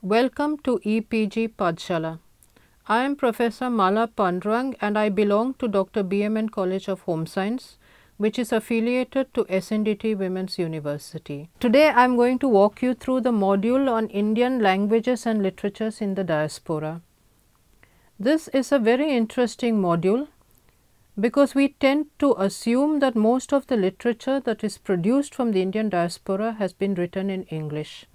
Welcome to EPG Padshala. I am Professor Mala Pandurang and I belong to Dr. BMN College of Home Science, which is affiliated to SNDT Women's University. Today I am going to walk you through the module on Indian languages and literatures in the diaspora. This is a very interesting module because we tend to assume that most of the literature that is produced from the Indian diaspora has been written in English.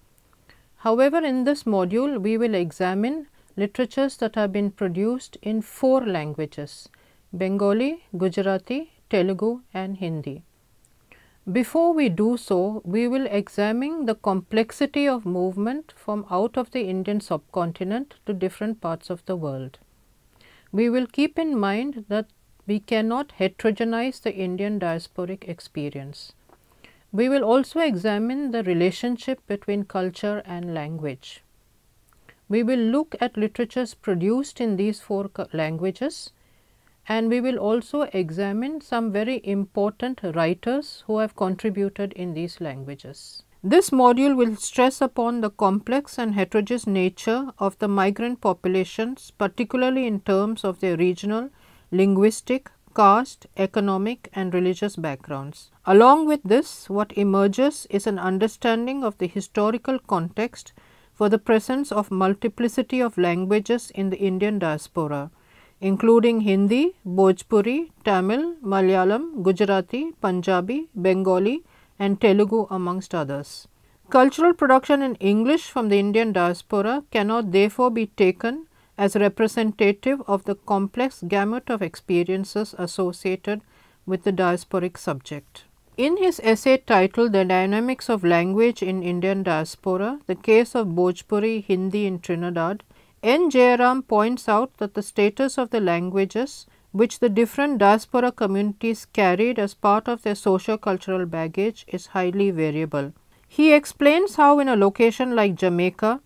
However, in this module, we will examine literatures that have been produced in 4 languages: Bengali, Gujarati, Telugu and Hindi. Before we do so, we will examine the complexity of movement from out of the Indian subcontinent to different parts of the world. We will keep in mind that we cannot heterogenize the Indian diasporic experience. We will also examine the relationship between culture and language. We will look at literatures produced in these 4 languages, and we will also examine some very important writers who have contributed in these languages. This module will stress upon the complex and heterogeneous nature of the migrant populations, particularly in terms of their regional, linguistic, caste, economic and religious backgrounds. Along with this, what emerges is an understanding of the historical context for the presence of multiplicity of languages in the Indian diaspora, including Hindi, Bhojpuri, Tamil, Malayalam, Gujarati, Punjabi, Bengali and Telugu amongst others. Cultural production in English from the Indian diaspora cannot therefore be taken as representative of the complex gamut of experiences associated with the diasporic subject. In his essay titled The Dynamics of Language in Indian Diaspora, the case of Bhojpuri Hindi in Trinidad, N. Jayaram points out that the status of the languages which the different diaspora communities carried as part of their socio-cultural baggage is highly variable. He explains how in a location like Jamaica,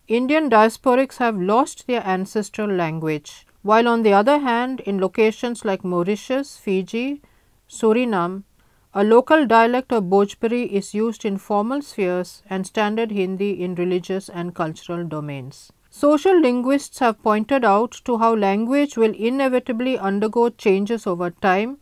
Indian diasporics have lost their ancestral language, while on the other hand in locations like Mauritius, Fiji, Suriname, a local dialect of Bhojpuri is used in formal spheres and standard Hindi in religious and cultural domains. Social linguists have pointed out to how language will inevitably undergo changes over time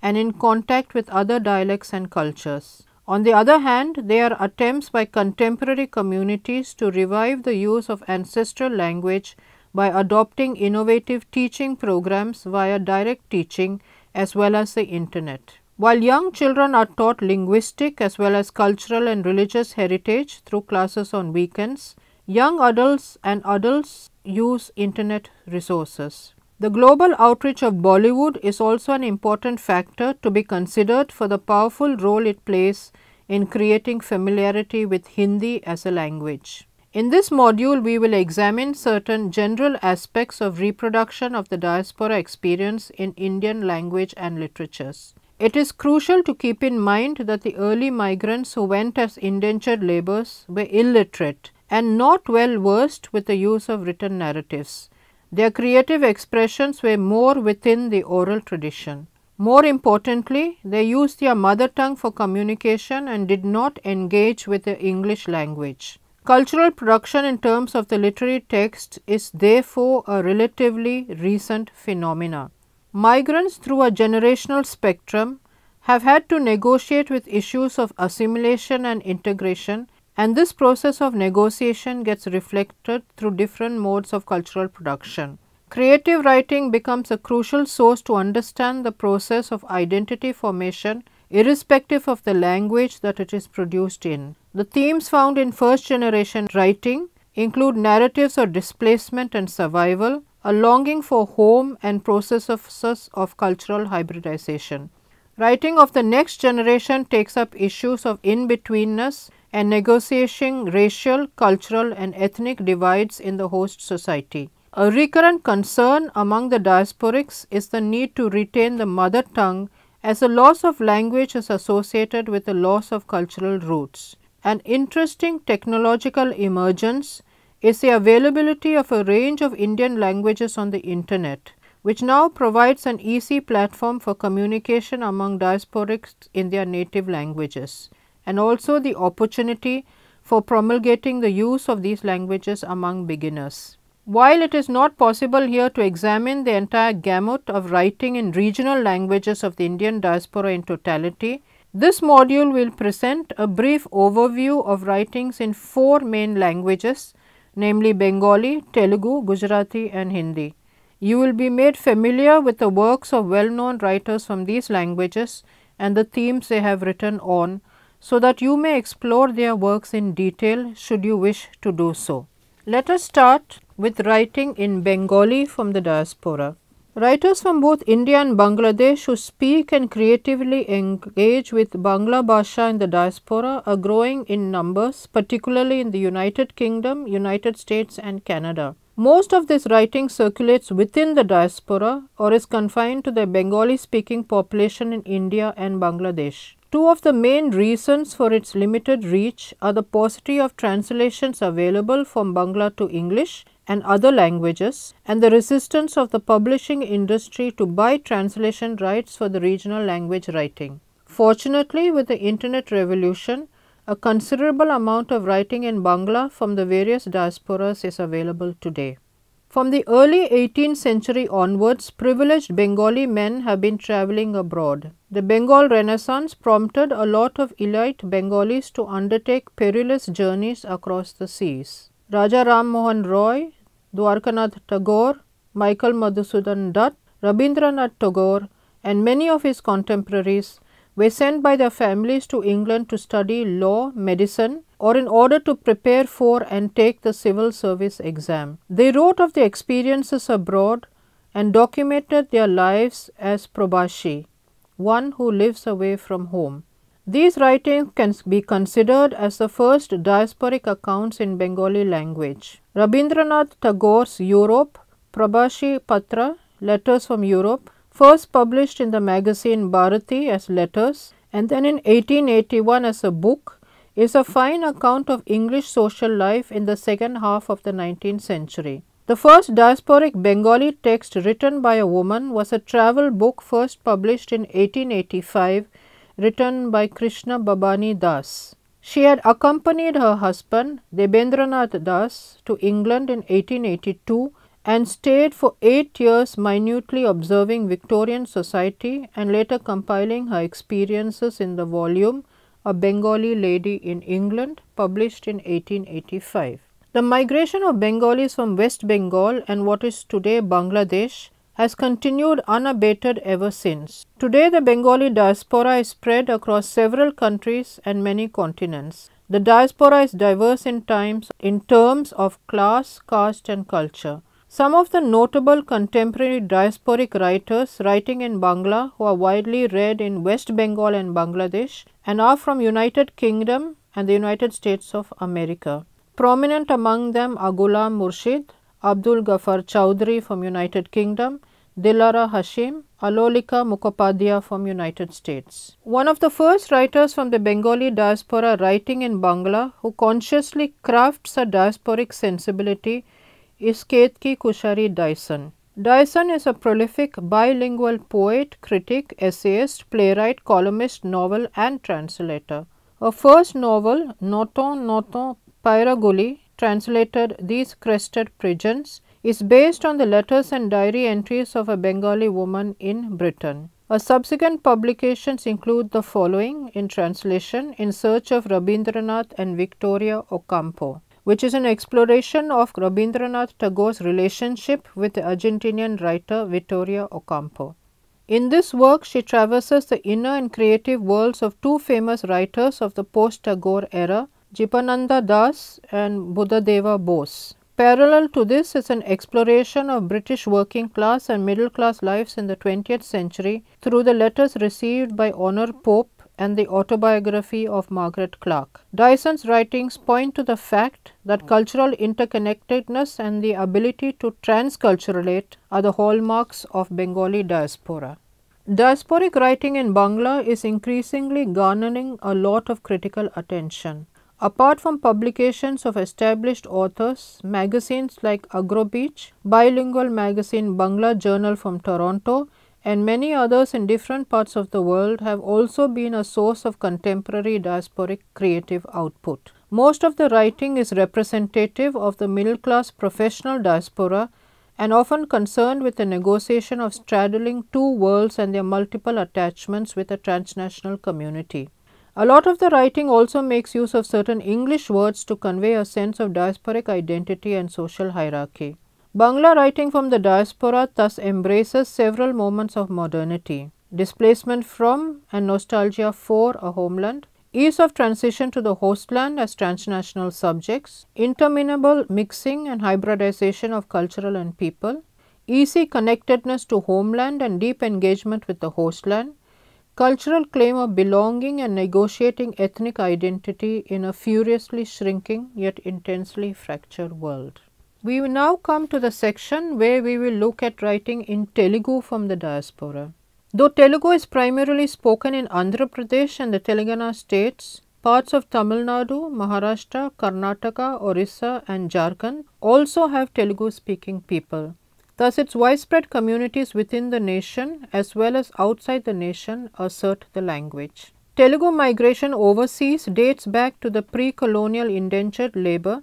and in contact with other dialects and cultures. On the other hand, there are attempts by contemporary communities to revive the use of ancestral language by adopting innovative teaching programs via direct teaching as well as the internet. While young children are taught linguistic as well as cultural and religious heritage through classes on weekends, young adults and adults use internet resources. The global outreach of Bollywood is also an important factor to be considered for the powerful role it plays in creating familiarity with Hindi as a language. In this module, we will examine certain general aspects of reproduction of the diaspora experience in Indian language and literatures. It is crucial to keep in mind that the early migrants who went as indentured labourers were illiterate and not well versed with the use of written narratives. Their creative expressions were more within the oral tradition. More importantly, they used their mother tongue for communication and did not engage with the English language. Cultural production in terms of the literary text is therefore a relatively recent phenomena. Migrants through a generational spectrum have had to negotiate with issues of assimilation and integration, and this process of negotiation gets reflected through different modes of cultural production. Creative writing becomes a crucial source to understand the process of identity formation irrespective of the language that it is produced in. The themes found in first generation writing include narratives of displacement and survival, a longing for home and processes of cultural hybridization. Writing of the next generation takes up issues of in-betweenness and negotiating racial, cultural and ethnic divides in the host society. A recurrent concern among the diasporics is the need to retain the mother tongue, as a loss of language is associated with a loss of cultural roots. An interesting technological emergence is the availability of a range of Indian languages on the internet, which now provides an easy platform for communication among diasporics in their native languages, and also the opportunity for promulgating the use of these languages among beginners. While it is not possible here to examine the entire gamut of writing in regional languages of the Indian diaspora in totality, this module will present a brief overview of writings in 4 main languages, namely Bengali, Telugu, Gujarati and Hindi. You will be made familiar with the works of well-known writers from these languages and the themes they have written on, so that you may explore their works in detail should you wish to do so. Let us start with writing in Bengali from the diaspora. Writers from both India and Bangladesh who speak and creatively engage with Bangla Bhasha in the diaspora are growing in numbers, particularly in the United Kingdom, United States and Canada. Most of this writing circulates within the diaspora or is confined to the Bengali speaking population in India and Bangladesh. Two of the main reasons for its limited reach are the paucity of translations available from Bangla to English and other languages, and the resistance of the publishing industry to buy translation rights for the regional language writing. Fortunately, with the internet revolution, a considerable amount of writing in Bangla from the various diasporas is available today. From the early 18th century onwards, privileged Bengali men have been travelling abroad. The Bengal Renaissance prompted a lot of elite Bengalis to undertake perilous journeys across the seas. Raja Ram Mohan Roy, Dwarkanath Tagore, Michael Madhusudan Dutt, Rabindranath Tagore and many of his contemporaries were sent by their families to England to study law, medicine or in order to prepare for and take the civil service exam. They wrote of their experiences abroad and documented their lives as Prabashi, one who lives away from home. These writings can be considered as the first diasporic accounts in Bengali language. Rabindranath Tagore's Europe, Prabashi Patra, Letters from Europe, first published in the magazine Bharati as letters and then in 1881 as a book, is a fine account of English social life in the second half of the 19th century. The first diasporic Bengali text written by a woman was a travel book first published in 1885, written by Krishna Babani Das. She had accompanied her husband Debendranath Das to England in 1882 and stayed for 8 years minutely observing Victorian society and later compiling her experiences in the volume A Bengali Lady in England, published in 1885. The migration of Bengalis from West Bengal and what is today Bangladesh has continued unabated ever since. Today the Bengali diaspora is spread across several countries and many continents. The diaspora is diverse in terms of class, caste and culture. Some of the notable contemporary diasporic writers writing in Bangla who are widely read in West Bengal and Bangladesh and are from United Kingdom and the United States of America. Prominent among them are Ghulam Murshid, Abdul Ghaffar Chowdhury from United Kingdom, Dilara Hashim, Alolika Mukhopadhyay from United States. One of the first writers from the Bengali diaspora writing in Bangla who consciously crafts a diasporic sensibility is Ketki Kushari Dyson. Dyson is a prolific bilingual poet, critic, essayist, playwright, columnist, novel and translator. Her first novel, Noton Noton Pairaguli, translated These Crested Pigeons, is based on the letters and diary entries of a Bengali woman in Britain. Her subsequent publications include the following in translation, In Search of Rabindranath and Victoria Ocampo, which is an exploration of Rabindranath Tagore's relationship with the Argentinian writer Vittoria Ocampo. In this work, she traverses the inner and creative worlds of two famous writers of the post-Tagore era, Jipananda Das and Buddhadeva Bose. Parallel to this is an exploration of British working class and middle class lives in the 20th century through the letters received by Honor Pope and the autobiography of Margaret Clark. Dyson's writings point to the fact that cultural interconnectedness and the ability to transculturate are the hallmarks of Bengali diaspora. Diasporic writing in Bangla is increasingly garnering a lot of critical attention. Apart from publications of established authors, magazines like Agrobeach, bilingual magazine Bangla Journal from Toronto, and many others in different parts of the world have also been a source of contemporary diasporic creative output. Most of the writing is representative of the middle class professional diaspora and often concerned with the negotiation of straddling two worlds and their multiple attachments with a transnational community. A lot of the writing also makes use of certain English words to convey a sense of diasporic identity and social hierarchy. Bangla writing from the diaspora thus embraces several moments of modernity: displacement from and nostalgia for a homeland, ease of transition to the hostland as transnational subjects, interminable mixing and hybridization of cultural and people, easy connectedness to homeland and deep engagement with the hostland, cultural claim of belonging and negotiating ethnic identity in a furiously shrinking yet intensely fractured world. We will now come to the section where we will look at writing in Telugu from the diaspora. Though Telugu is primarily spoken in Andhra Pradesh and the Telangana states, parts of Tamil Nadu, Maharashtra, Karnataka, Orissa and Jharkhand also have Telugu speaking people. Thus, its widespread communities within the nation as well as outside the nation assert the language. Telugu migration overseas dates back to the pre-colonial indentured labour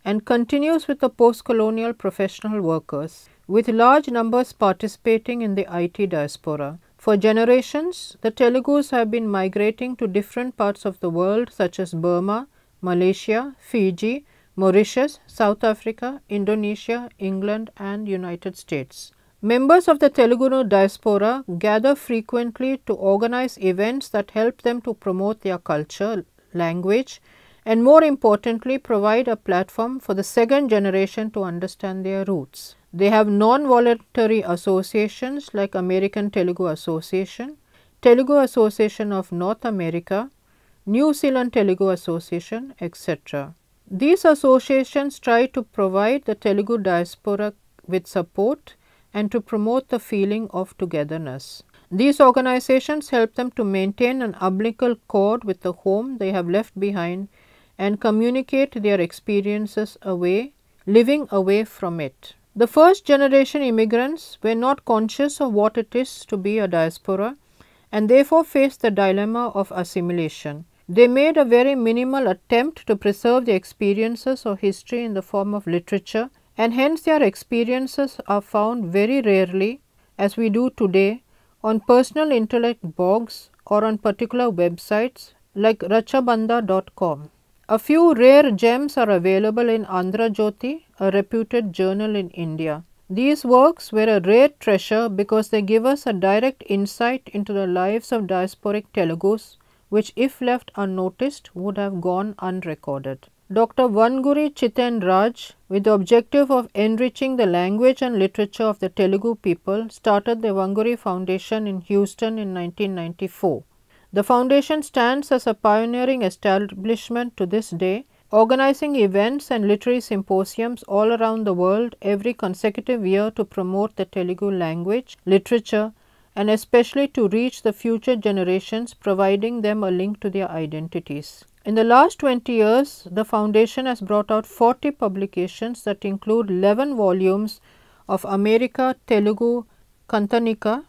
and continues with the post-colonial professional workers, with large numbers participating in the IT diaspora. For generations, the Telugus have been migrating to different parts of the world such as Burma, Malaysia, Fiji, Mauritius, South Africa, Indonesia, England and United States. Members of the Telugu diaspora gather frequently to organize events that help them to promote their culture, language and more importantly provide a platform for the second generation to understand their roots. They have non-voluntary associations like American Telugu Association, Telugu Association of North America, New Zealand Telugu Association, etc. These associations try to provide the Telugu diaspora with support and to promote the feeling of togetherness. These organizations help them to maintain an umbilical cord with the home they have left behind and communicate their experiences living away from it. The first generation immigrants were not conscious of what it is to be a diaspora and therefore faced the dilemma of assimilation. They made a very minimal attempt to preserve the experiences of history in the form of literature, and hence their experiences are found very rarely, as we do today, on personal intellect blogs or on particular websites like rachabandha.com. A few rare gems are available in Andhra Jyoti, a reputed journal in India. These works were a rare treasure because they give us a direct insight into the lives of diasporic Telugus, which if left unnoticed would have gone unrecorded. Dr. Vanguri Chiten Raj, with the objective of enriching the language and literature of the Telugu people, started the Vanguri Foundation in Houston in 1994. The foundation stands as a pioneering establishment to this day, organizing events and literary symposiums all around the world every consecutive year to promote the Telugu language, literature, and especially to reach the future generations, providing them a link to their identities. In the last 20 years, the foundation has brought out 40 publications that include 11 volumes of America Telugu Kantanika,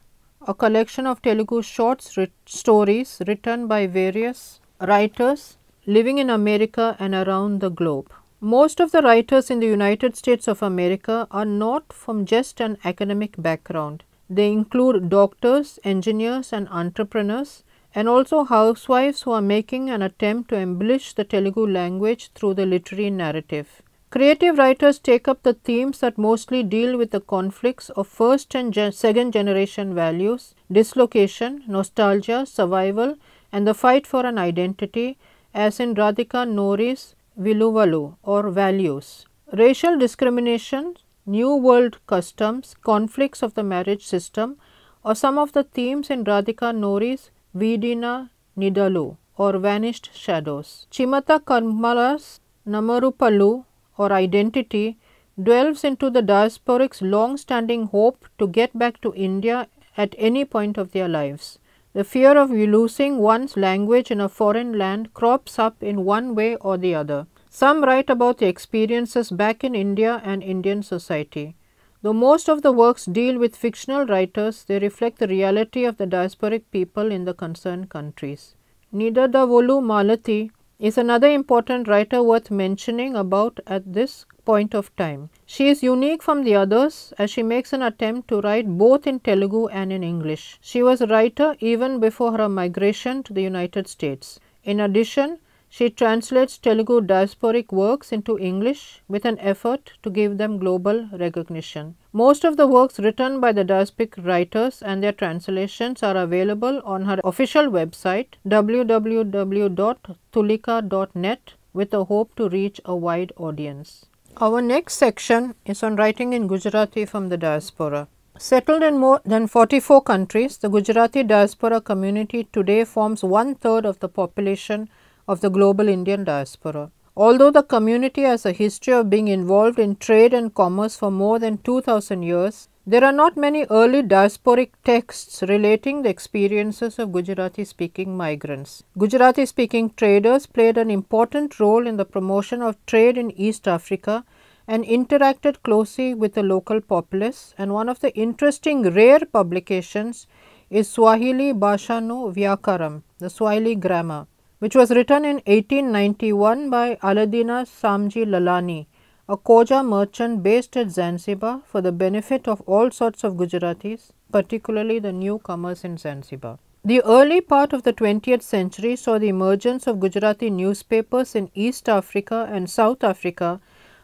a collection of Telugu short stories written by various writers living in America and around the globe. Most of the writers in the United States of America are not from just an academic background. They include doctors, engineers and entrepreneurs, and also housewives who are making an attempt to embellish the Telugu language through the literary narrative. Creative writers take up the themes that mostly deal with the conflicts of first and second generation values, dislocation, nostalgia, survival and the fight for an identity, as in Radhika Nori's Viluvalu or Values. Racial discrimination, New World customs, conflicts of the marriage system or some of the themes in Radhika Nori's Vidina Nidalu or Vanished Shadows. Chimata Karmala's Namarupalu or Identity delves into the diasporic's long-standing hope to get back to India at any point of their lives. The fear of losing one's language in a foreign land crops up in one way or the other. Some write about the experiences back in India and Indian society. Though most of the works deal with fictional writers, they reflect the reality of the diasporic people in the concerned countries. Nidadavolu Malati is another important writer worth mentioning about at this point of time. She is unique from the others as she makes an attempt to write both in Telugu and in English. She was a writer even before her migration to the United States. In addition, she translates Telugu diasporic works into English with an effort to give them global recognition. Most of the works written by the diasporic writers and their translations are available on her official website www.tulika.net with a hope to reach a wide audience. Our next section is on writing in Gujarati from the diaspora. Settled in more than 44 countries, the Gujarati diaspora community today forms 1/3 of the population of the global Indian diaspora. Although the community has a history of being involved in trade and commerce for more than 2000 years, there are not many early diasporic texts relating the experiences of Gujarati speaking migrants. Gujarati speaking traders played an important role in the promotion of trade in East Africa and interacted closely with the local populace, and one of the interesting rare publications is Swahili Bhashanu Vyakaram, the Swahili grammar, which was written in 1891 by Aladina Samji Lalani, a Koja merchant based at Zanzibar for the benefit of all sorts of Gujaratis, particularly the newcomers in Zanzibar. The early part of the 20th century saw the emergence of Gujarati newspapers in East Africa and South Africa,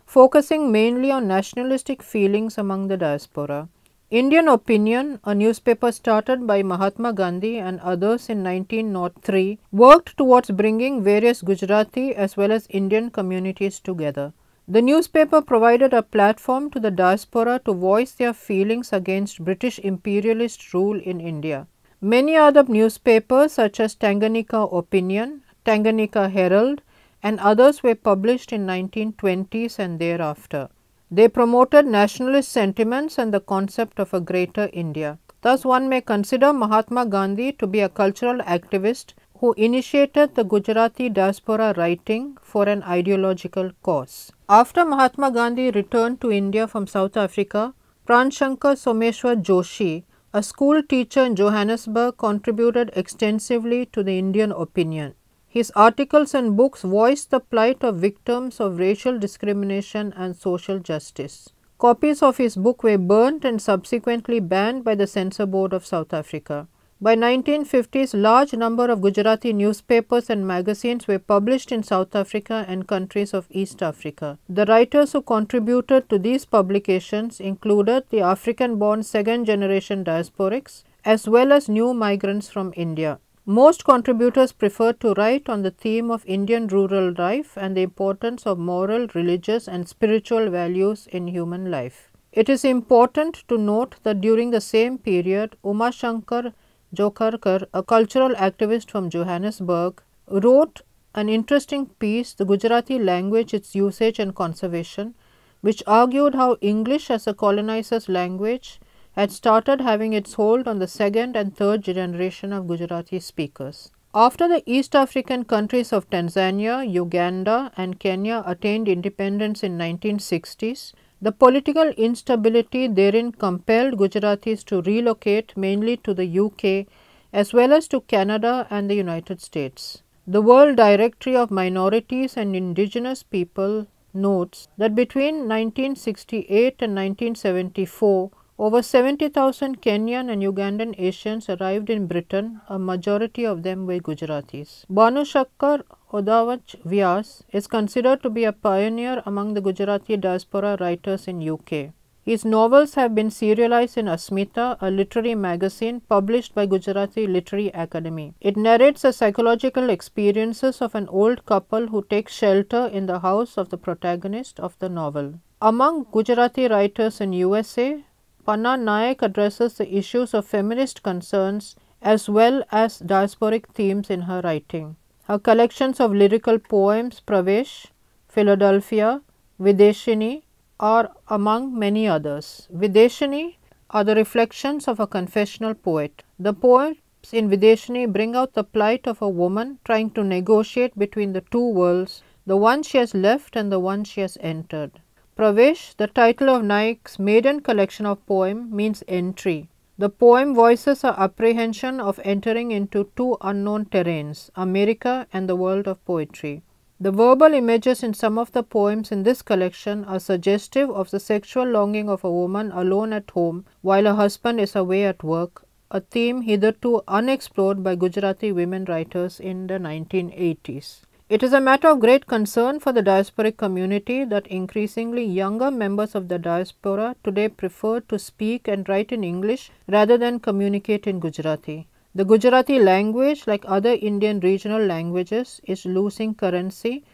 focusing mainly on nationalistic feelings among the diaspora. Indian Opinion, a newspaper started by Mahatma Gandhi and others in 1903, worked towards bringing various Gujarati as well as Indian communities together. The newspaper provided a platform to the diaspora to voice their feelings against British imperialist rule in India. Many other newspapers such as Tanganyika Opinion, Tanganyika Herald and others were published in 1920s and thereafter. They promoted nationalist sentiments and the concept of a greater India. Thus, one may consider Mahatma Gandhi to be a cultural activist who initiated the Gujarati diaspora writing for an ideological cause. After Mahatma Gandhi returned to India from South Africa, Pranshankar Someshwar Joshi, a school teacher in Johannesburg, contributed extensively to the Indian Opinion. His articles and books voiced the plight of victims of racial discrimination and social justice. Copies of his book were burnt and subsequently banned by the Censor Board of South Africa. By 1950s, large number of Gujarati newspapers and magazines were published in South Africa and countries of East Africa. The writers who contributed to these publications included the African-born second-generation diasporics as well as new migrants from India. Most contributors preferred to write on the theme of Indian rural life and the importance of moral, religious and spiritual values in human life. It is important to note that during the same period, Uma Shankar Jokharkar, a cultural activist from Johannesburg, wrote an interesting piece, The Gujarati Language, Its Usage and Conservation, which argued how English as a colonizer's language had started having its hold on the second and third generation of Gujarati speakers. After the East African countries of Tanzania, Uganda and Kenya attained independence in 1960s, the political instability therein compelled Gujaratis to relocate mainly to the UK as well as to Canada and the United States. The World Directory of Minorities and Indigenous People notes that between 1968 and 1974, over 70,000 Kenyan and Ugandan Asians arrived in Britain, a majority of them were Gujaratis. Bhanushankar Odawach Vyas is considered to be a pioneer among the Gujarati diaspora writers in UK. His novels have been serialized in Asmita, a literary magazine published by Gujarati Literary Academy. It narrates the psychological experiences of an old couple who takes shelter in the house of the protagonist of the novel. Among Gujarati writers in USA, Panna Nayak addresses the issues of feminist concerns as well as diasporic themes in her writing. Her collections of lyrical poems, Pravesh, Philadelphia, Videshini, are among many others. Videshini are the reflections of a confessional poet. The poems in Videshini bring out the plight of a woman trying to negotiate between the two worlds, the one she has left and the one she has entered. Pravesh, the title of Nayak's maiden collection of poems, means entry. The poem voices our apprehension of entering into two unknown terrains, America and the world of poetry. The verbal images in some of the poems in this collection are suggestive of the sexual longing of a woman alone at home while her husband is away at work, a theme hitherto unexplored by Gujarati women writers in the 1980s. It is a matter of great concern for the diasporic community that increasingly younger members of the diaspora today prefer to speak and write in English rather than communicate in Gujarati. The Gujarati language, like other Indian regional languages, is losing currency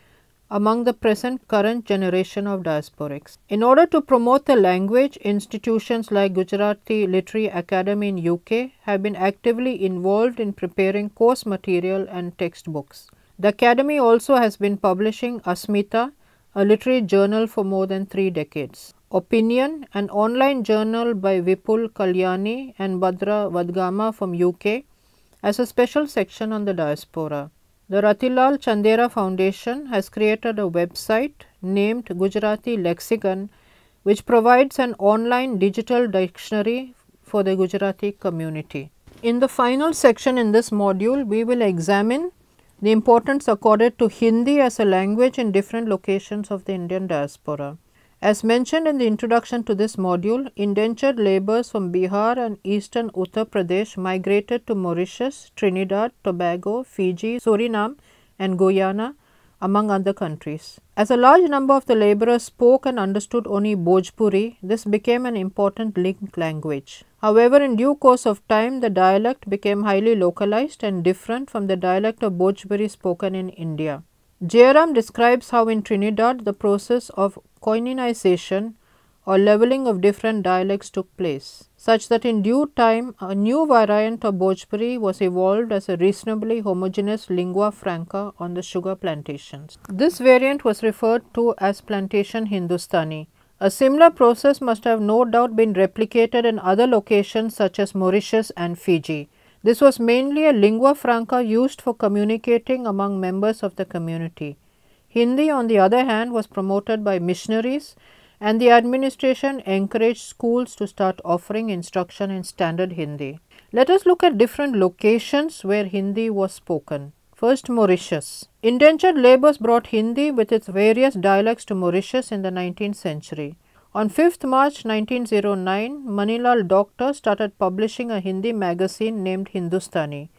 among the current generation of diasporics. In order to promote the language, institutions like Gujarati Literary Academy in UK have been actively involved in preparing course material and textbooks. The Academy also has been publishing Asmita, a literary journal for more than 3 decades. Opinion, an online journal by Vipul Kalyani and Bhadra Vadgama from UK, as a special section on the diaspora. The Ratilal Chandera Foundation has created a website named Gujarati Lexicon, which provides an online digital dictionary for the Gujarati community. In the final section in this module, we will examine the importance accorded to Hindi as a language in different locations of the Indian diaspora. As mentioned in the introduction to this module, indentured labourers from Bihar and eastern Uttar Pradesh migrated to Mauritius, Trinidad, Tobago, Fiji, Suriname and Guyana, among other countries. As a large number of the labourers spoke and understood only Bhojpuri, this became an important linked language. However, in due course of time, the dialect became highly localized and different from the dialect of Bhojpuri spoken in India. Jairam describes how in Trinidad the process of koinization or levelling of different dialects took place, such that in due time a new variant of Bhojpuri was evolved as a reasonably homogeneous lingua franca on the sugar plantations. This variant was referred to as plantation Hindustani. A similar process must have no doubt been replicated in other locations such as Mauritius and Fiji. This was mainly a lingua franca used for communicating among members of the community. Hindi, on the other hand, was promoted by missionaries, and the administration encouraged schools to start offering instruction in standard Hindi. Let us look at different locations where Hindi was spoken. First, Mauritius. Indentured labourers brought Hindi with its various dialects to Mauritius in the 19th century. On 5th March 1909, Manilal Doctor started publishing a Hindi magazine named Hindustani.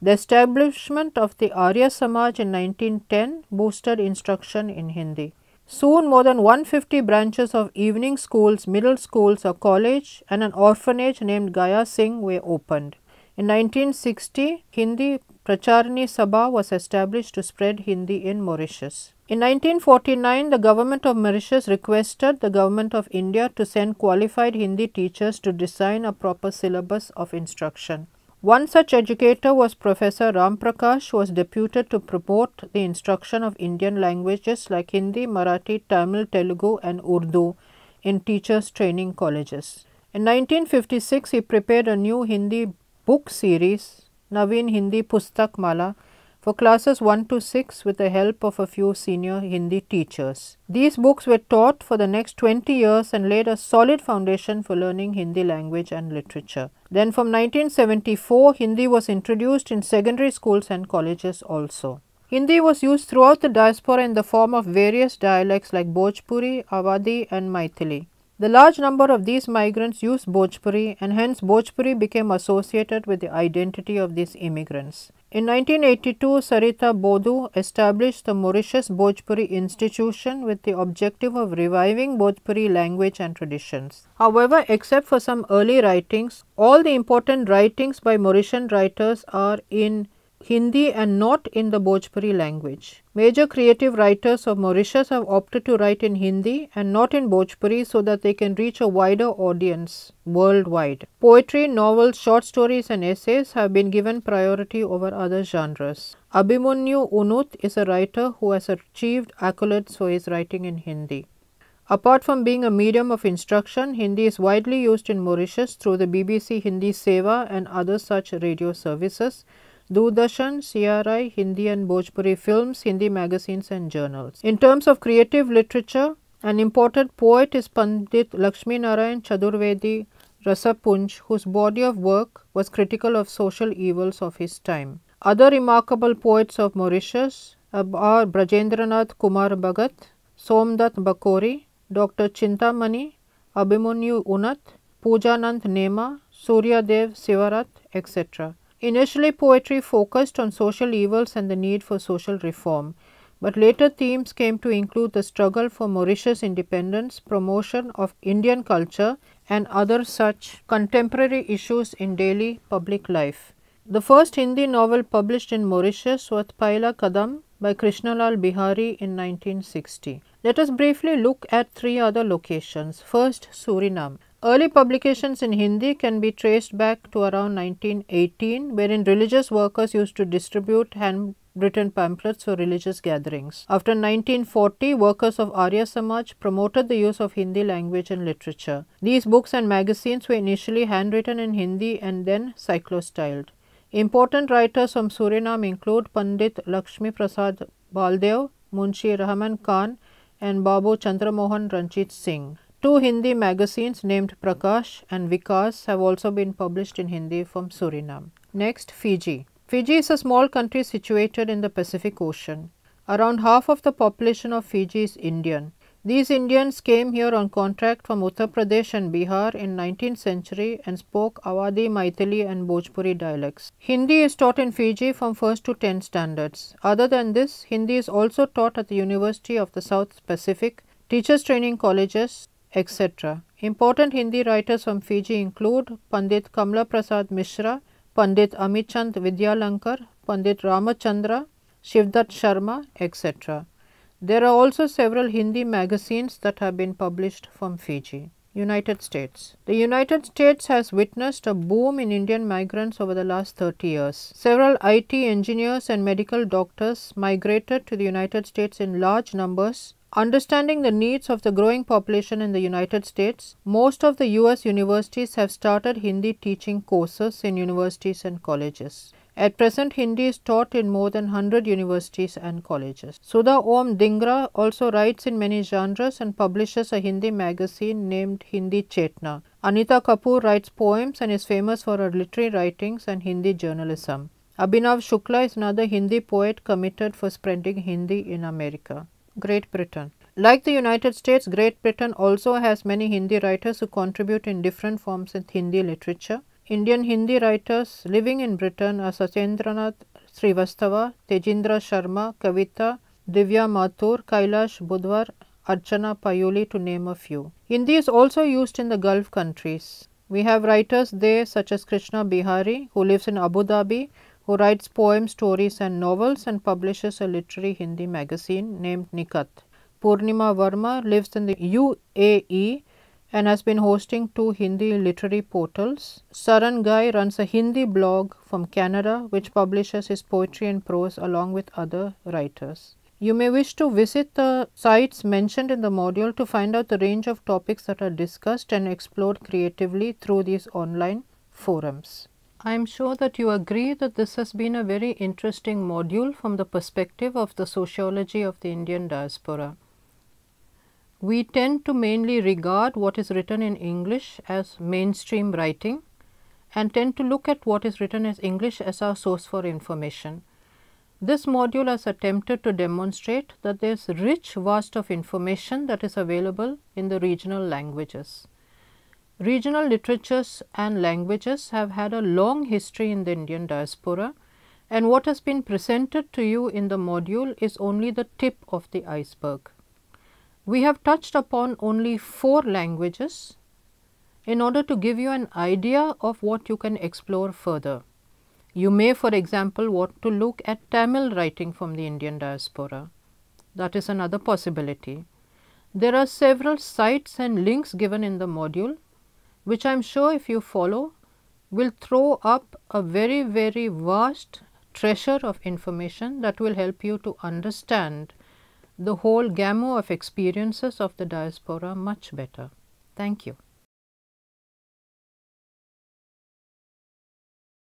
The establishment of the Arya Samaj in 1910 boosted instruction in Hindi. Soon more than 150 branches of evening schools, middle schools, a college and an orphanage named Gaya Singh were opened. In 1960, Hindi Pracharani Sabha was established to spread Hindi in Mauritius. In 1949, the government of Mauritius requested the government of India to send qualified Hindi teachers to design a proper syllabus of instruction. One such educator was Professor Ram Prakash, who was deputed to promote the instruction of Indian languages like Hindi, Marathi, Tamil, Telugu and Urdu in teachers' training colleges. In 1956, he prepared a new Hindi book series, Naveen Hindi Pustak Mala, for classes 1 to 6 with the help of a few senior Hindi teachers. These books were taught for the next 20 years and laid a solid foundation for learning Hindi language and literature. Then from 1974, Hindi was introduced in secondary schools and colleges also. Hindi was used throughout the diaspora in the form of various dialects like Bhojpuri, Awadhi and Maithili. The large number of these migrants used Bhojpuri and hence Bhojpuri became associated with the identity of these immigrants. In 1982, Sarita Bodu established the Mauritius Bhojpuri Institution with the objective of reviving Bhojpuri language and traditions. However, except for some early writings, all the important writings by Mauritian writers are in Hindi and not in the Bhojpuri language. Major creative writers of Mauritius have opted to write in Hindi and not in Bhojpuri so that they can reach a wider audience worldwide. Poetry, novels, short stories and essays have been given priority over other genres. Abhimanyu Unut is a writer who has achieved accolades for his writing in Hindi. Apart from being a medium of instruction, Hindi is widely used in Mauritius through the BBC Hindi Seva and other such radio services, Doordarshan, CRI, Hindi and Bhojpuri films, Hindi magazines and journals. In terms of creative literature, an important poet is Pandit Lakshmi Narayan Chaturvedi, Rasapunj, whose body of work was critical of social evils of his time. Other remarkable poets of Mauritius are Brajendranath Kumar Bhagat, Somnath Bakori, Dr. Chintamani, Abhimanyu Unat, Poojanand Nema, Suryadev Sivarat, etc. Initially, poetry focused on social evils and the need for social reform, but later themes came to include the struggle for Mauritius independence, promotion of Indian culture, and other such contemporary issues in daily public life. The first Hindi novel published in Mauritius was Paila Kadam by Krishnalal Bihari in 1960. Let us briefly look at three other locations. First, Suriname. Early publications in Hindi can be traced back to around 1918, wherein religious workers used to distribute handwritten pamphlets for religious gatherings. After 1940, workers of Arya Samaj promoted the use of Hindi language and literature. These books and magazines were initially handwritten in Hindi and then cyclo-styled. Important writers from Suriname include Pandit Lakshmi Prasad Baldev, Munshi Rahman Khan, and Babu Chandramohan Ranjit Singh. Two Hindi magazines named Prakash and Vikas have also been published in Hindi from Suriname. Next, Fiji. Fiji is a small country situated in the Pacific Ocean. Around half of the population of Fiji is Indian. These Indians came here on contract from Uttar Pradesh and Bihar in 19th century and spoke Awadhi, Maithili and Bhojpuri dialects. Hindi is taught in Fiji from 1st to 10th standards. Other than this, Hindi is also taught at the University of the South Pacific, teachers training colleges, etc. Important Hindi writers from Fiji include Pandit Kamla Prasad Mishra, Pandit Amichand Vidyalankar, Pandit Ramachandra, Shivdat Sharma, etc. There are also several Hindi magazines that have been published from Fiji. United States. The United States has witnessed a boom in Indian migrants over the last 30 years. Several IT engineers and medical doctors migrated to the United States in large numbers. Understanding the needs of the growing population in the United States, most of the US universities have started Hindi teaching courses in universities and colleges. At present, Hindi is taught in more than 100 universities and colleges. Sudha Om Dhingra also writes in many genres and publishes a Hindi magazine named Hindi Chetna. Anita Kapoor writes poems and is famous for her literary writings and Hindi journalism. Abhinav Shukla is another Hindi poet committed for spreading Hindi in America. Great Britain. Like the United States, Great Britain also has many Hindi writers who contribute in different forms in Hindi literature. Indian Hindi writers living in Britain are Satyendranath Srivastava, Tejindra Sharma, Kavita, Divya Mathur, Kailash Budhwar, Archana Payuli, to name a few. Hindi is also used in the Gulf countries. We have writers there such as Krishna Bihari, who lives in Abu Dhabi, who writes poems, stories and novels and publishes a literary Hindi magazine named Nikat. Purnima Verma lives in the UAE and has been hosting 2 Hindi literary portals. Saran Gai runs a Hindi blog from Canada which publishes his poetry and prose along with other writers. You may wish to visit the sites mentioned in the module to find out the range of topics that are discussed and explored creatively through these online forums. I am sure that you agree that this has been a very interesting module from the perspective of the sociology of the Indian diaspora. We tend to mainly regard what is written in English as mainstream writing and tend to look at what is written as English as our source for information. This module has attempted to demonstrate that there is rich vast of information that is available in the regional languages. Regional literatures and languages have had a long history in the Indian diaspora, and what has been presented to you in the module is only the tip of the iceberg. We have touched upon only 4 languages in order to give you an idea of what you can explore further. You may, for example, want to look at Tamil writing from the Indian diaspora. That is another possibility. There are several sites and links given in the module, which I am sure if you follow will throw up a very, very vast treasure of information that will help you to understand the whole gamut of experiences of the diaspora much better. Thank you.